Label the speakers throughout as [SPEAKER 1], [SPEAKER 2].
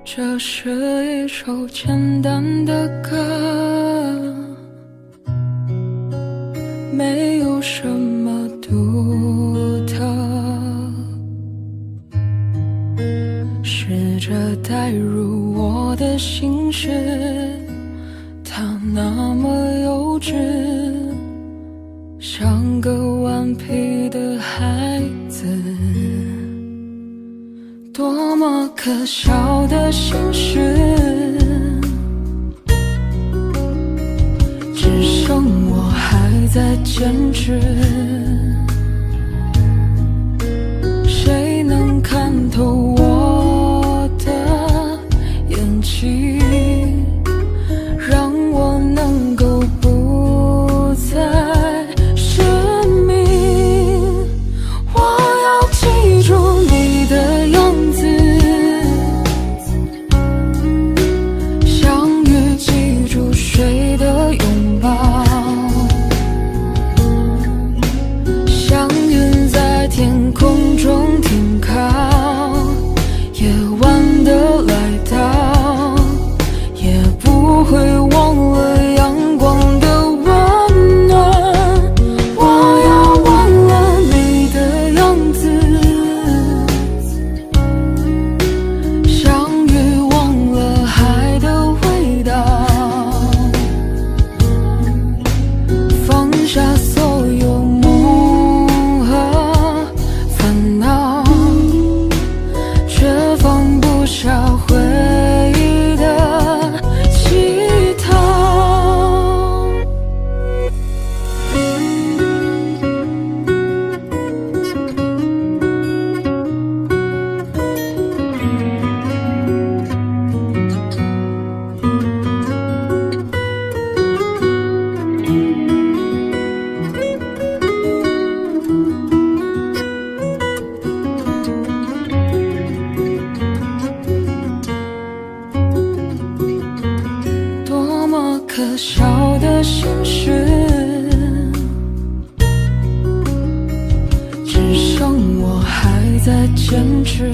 [SPEAKER 1] 这是一首简单的歌，没有什么独特，试着带入我的心事，它那么幼稚，像个顽皮的孩子，多么可笑的心事，只剩我还在坚持，谁能看透我的演技，让我能够不再失明。我要记住你的样子，相遇记住谁的拥抱，像云在天空中停靠，夜晚的来到，也不会忘了阳光的温暖。我要忘了你的样子，相遇忘了海的味道，放下所有梦和烦恼，却放不下回忆的乞讨。多么可笑的心事，只剩我还在坚持，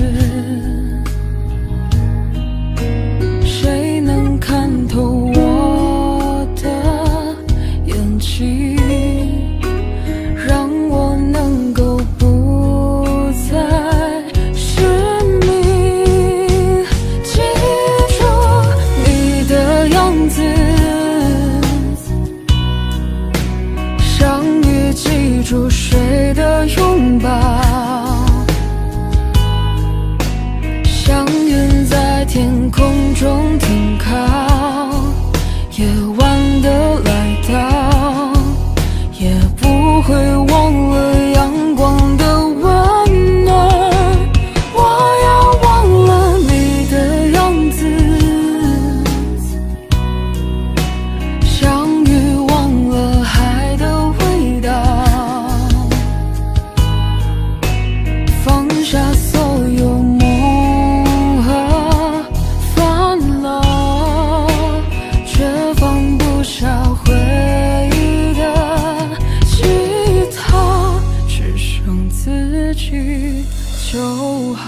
[SPEAKER 1] 谁能看透我的演技，让我能够不再失明。记住你的样子，相遇记住谁的拥抱，像云在天空中停靠，夜晚的来到，也不会忘了阳光的温暖。我要忘了你的样子，相遇忘了海的味道，放下所有梦和烦恼，却放不下回忆的乞讨，只剩自己就好。